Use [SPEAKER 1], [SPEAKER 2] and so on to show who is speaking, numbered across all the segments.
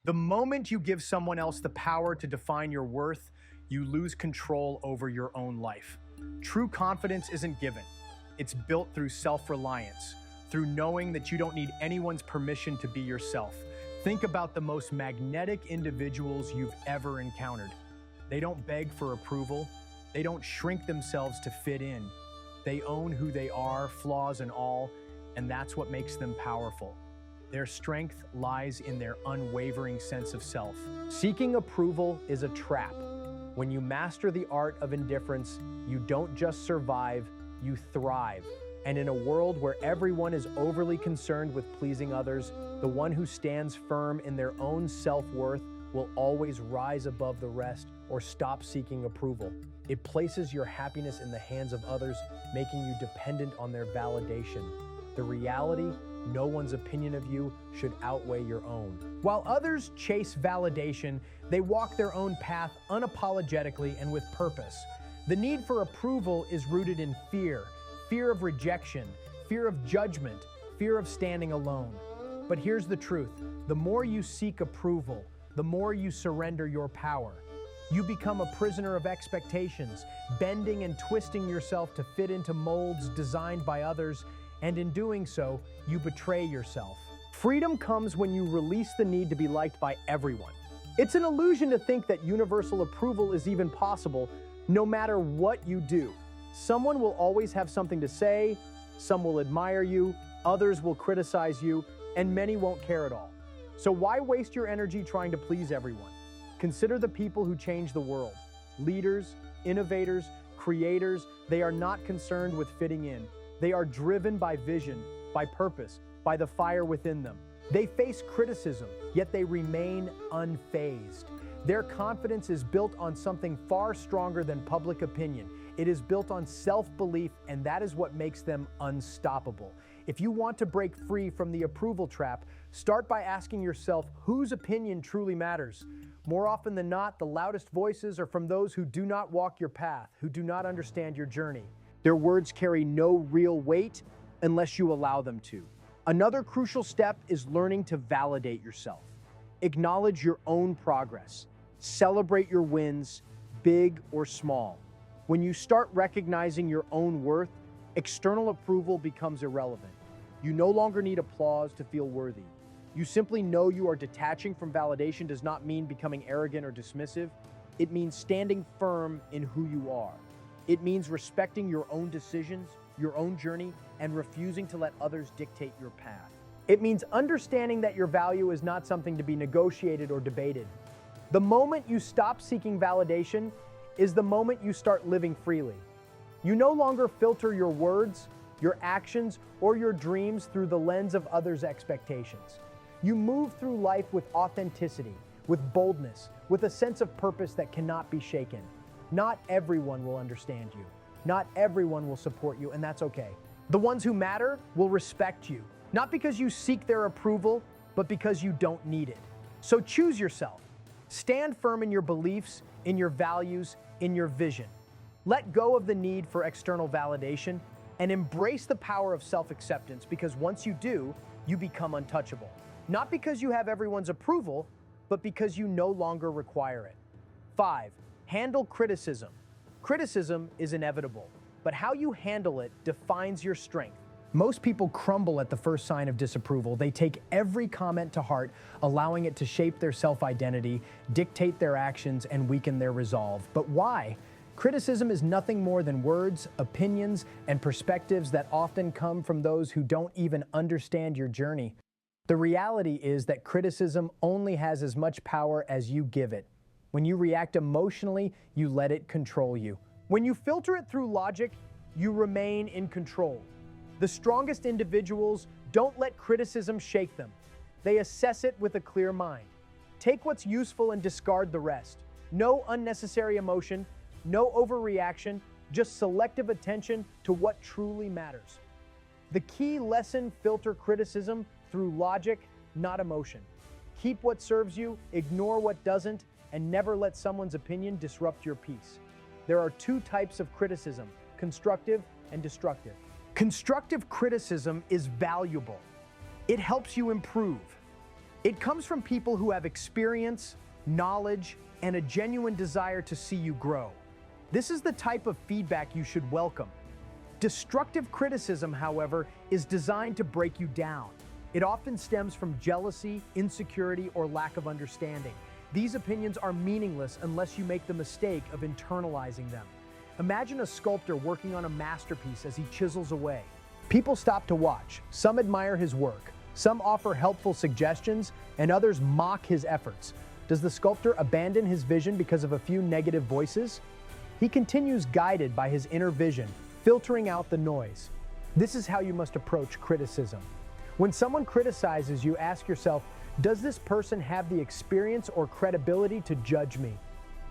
[SPEAKER 1] The moment you give someone else the power to define your worth, you lose control over your own life. True confidence isn't given. It's built through self-reliance, through knowing that you don't need anyone's permission to be yourself. Think about the most magnetic individuals you've ever encountered. They don't beg for approval. They don't shrink themselves to fit in. They own who they are, flaws and all, and that's what makes them powerful. Their strength lies in their unwavering sense of self. Seeking approval is a trap. When you master the art of indifference, you don't just survive, you thrive. And in a world where everyone is overly concerned with pleasing others, the one who stands firm in their own self-worth will always rise above the rest or stop seeking approval. It places your happiness in the hands of others, making you dependent on their validation. The reality, no one's opinion of you should outweigh your own. While others chase validation, they walk their own path unapologetically and with purpose. The need for approval is rooted in fear of rejection, fear of judgment, fear of standing alone. But here's the truth. The more you seek approval, the more you surrender your power. You become a prisoner of expectations, bending and twisting yourself to fit into molds designed by others, and in doing so, you betray yourself. Freedom comes when you release the need to be liked by everyone. It's an illusion to think that universal approval is even possible, no matter what you do. Someone will always have something to say, some will admire you, others will criticize you, and many won't care at all. So why waste your energy trying to please everyone? Consider the people who change the world. Leaders, innovators, creators, they are not concerned with fitting in. They are driven by vision, by purpose, by the fire within them. They face criticism, yet they remain unfazed. Their confidence is built on something far stronger than public opinion. It is built on self-belief, and that is what makes them unstoppable. If you want to break free from the approval trap, start by asking yourself whose opinion truly matters. More often than not, the loudest voices are from those who do not walk your path, who do not understand your journey. Their words carry no real weight unless you allow them to. Another crucial step is learning to validate yourself. Acknowledge your own progress. Celebrate your wins, big or small. When you start recognizing your own worth, external approval becomes irrelevant. You no longer need applause to feel worthy. You simply know you are detaching from validation does not mean becoming arrogant or dismissive. It means standing firm in who you are. It means respecting your own decisions, your own journey, and refusing to let others dictate your path. It means understanding that your value is not something to be negotiated or debated. The moment you stop seeking validation is the moment you start living freely. You no longer filter your words, your actions, or your dreams through the lens of others' expectations. You move through life with authenticity, with boldness, with a sense of purpose that cannot be shaken. Not everyone will understand you. Not everyone will support you, and that's okay. The ones who matter will respect you, not because you seek their approval, but because you don't need it. So choose yourself. Stand firm in your beliefs, in your values, in your vision. Let go of the need for external validation and embrace the power of self-acceptance, because once you do, you become untouchable. Not because you have everyone's approval, but because you no longer require it. 5. Handle criticism. Criticism is inevitable, but how you handle it defines your strength. Most people crumble at the first sign of disapproval. They take every comment to heart, allowing it to shape their self-identity, dictate their actions, and weaken their resolve. But why? Criticism is nothing more than words, opinions, and perspectives that often come from those who don't even understand your journey. The reality is that criticism only has as much power as you give it. When you react emotionally, you let it control you. When you filter it through logic, you remain in control. The strongest individuals don't let criticism shake them. They assess it with a clear mind. Take what's useful and discard the rest. No unnecessary emotion, no overreaction, just selective attention to what truly matters. The key lesson: filter criticism through logic, not emotion. Keep what serves you, ignore what doesn't, and never let someone's opinion disrupt your peace. There are two types of criticism: constructive and destructive. Constructive criticism is valuable. It helps you improve. It comes from people who have experience, knowledge, and a genuine desire to see you grow. This is the type of feedback you should welcome. Destructive criticism, however, is designed to break you down. It often stems from jealousy, insecurity, or lack of understanding. These opinions are meaningless unless you make the mistake of internalizing them. Imagine a sculptor working on a masterpiece as he chisels away. People stop to watch. Some admire his work. Some offer helpful suggestions, and others mock his efforts. Does the sculptor abandon his vision because of a few negative voices? He continues guided by his inner vision, filtering out the noise. This is how you must approach criticism. When someone criticizes you, ask yourself, does this person have the experience or credibility to judge me?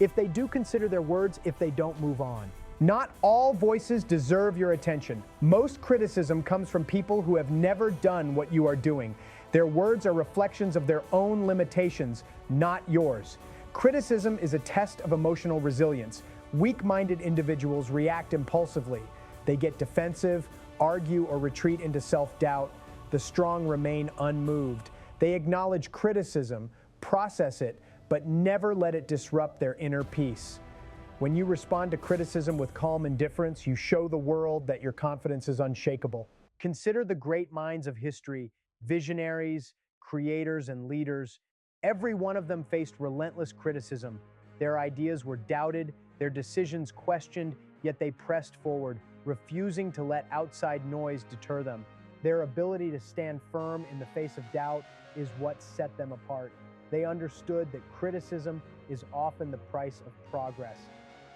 [SPEAKER 1] If they do, consider their words. If they don't, move on. Not all voices deserve your attention. Most criticism comes from people who have never done what you are doing. Their words are reflections of their own limitations, not yours. Criticism is a test of emotional resilience. Weak-minded individuals react impulsively. They get defensive, argue, or retreat into self-doubt. The strong remain unmoved. They acknowledge criticism, process it, but never let it disrupt their inner peace. When you respond to criticism with calm indifference, you show the world that your confidence is unshakable. Consider the great minds of history, visionaries, creators, and leaders. Every one of them faced relentless criticism. Their ideas were doubted, their decisions questioned, yet they pressed forward, refusing to let outside noise deter them. Their ability to stand firm in the face of doubt is what set them apart. They understood that criticism is often the price of progress.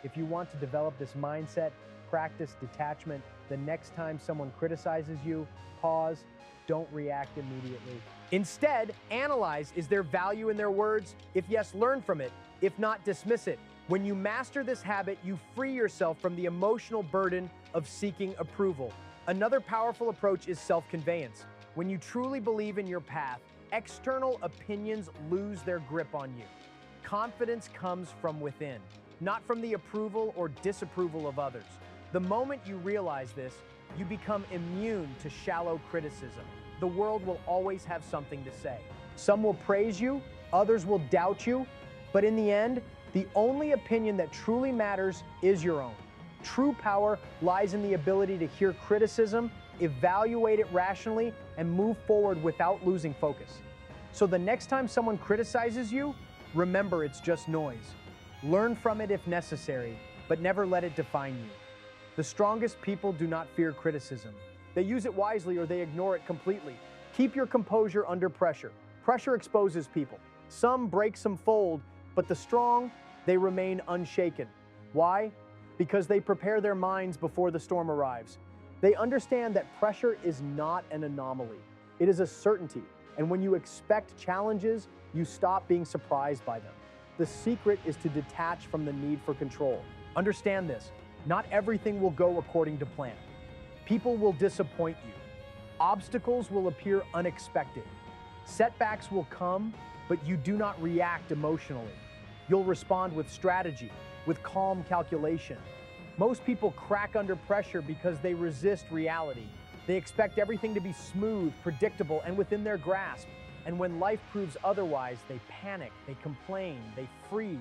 [SPEAKER 1] If you want to develop this mindset, practice detachment. The next time someone criticizes you, pause, don't react immediately. Instead, analyze, is there value in their words? If yes, learn from it. If not, dismiss it. When you master this habit, you free yourself from the emotional burden of seeking approval. Another powerful approach is self-conveyance. When you truly believe in your path, external opinions lose their grip on you. Confidence comes from within, not from the approval or disapproval of others. The moment you realize this, you become immune to shallow criticism. The world will always have something to say. Some will praise you, others will doubt you, but in the end, the only opinion that truly matters is your own. True power lies in the ability to hear criticism, evaluate it rationally, and move forward without losing focus. So the next time someone criticizes you, remember it's just noise. Learn from it if necessary, but never let it define you. The strongest people do not fear criticism. They use it wisely or they ignore it completely. Keep your composure under pressure. Pressure exposes people. Some break, some fold, but the strong, they remain unshaken. Why? Because they prepare their minds before the storm arrives. They understand that pressure is not an anomaly. It is a certainty. And when you expect challenges, you stop being surprised by them. The secret is to detach from the need for control. Understand this, not everything will go according to plan. People will disappoint you. Obstacles will appear unexpected. Setbacks will come, but you do not react emotionally. You'll respond with strategy, with calm calculation. Most people crack under pressure because they resist reality. They expect everything to be smooth, predictable, and within their grasp. And when life proves otherwise, they panic, they complain, they freeze.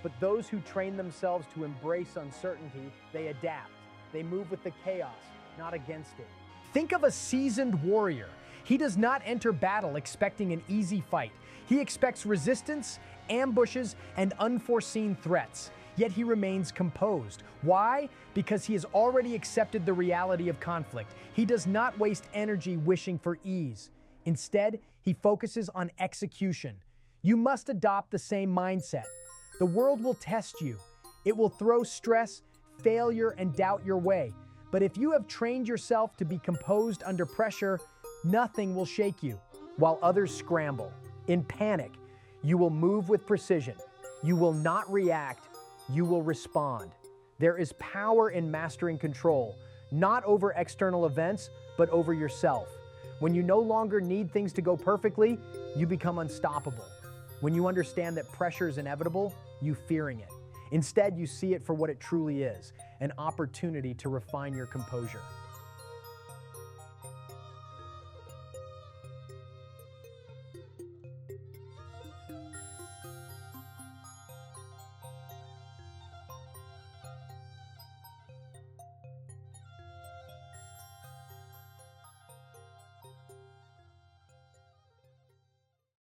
[SPEAKER 1] But those who train themselves to embrace uncertainty, they adapt. They move with the chaos, not against it. Think of a seasoned warrior. He does not enter battle expecting an easy fight. He expects resistance, ambushes, and unforeseen threats. Yet he remains composed. Why? Because he has already accepted the reality of conflict. He does not waste energy wishing for ease. Instead, he focuses on execution. You must adopt the same mindset. The world will test you. It will throw stress, failure, and doubt your way. But if you have trained yourself to be composed under pressure, nothing will shake you. While others scramble, in panic, you will move with precision. You will not react, you will respond. There is power in mastering control, not over external events, but over yourself. When you no longer need things to go perfectly, you become unstoppable. When you understand that pressure is inevitable, you fearing it. Instead, you see it for what it truly is, an opportunity to refine your composure.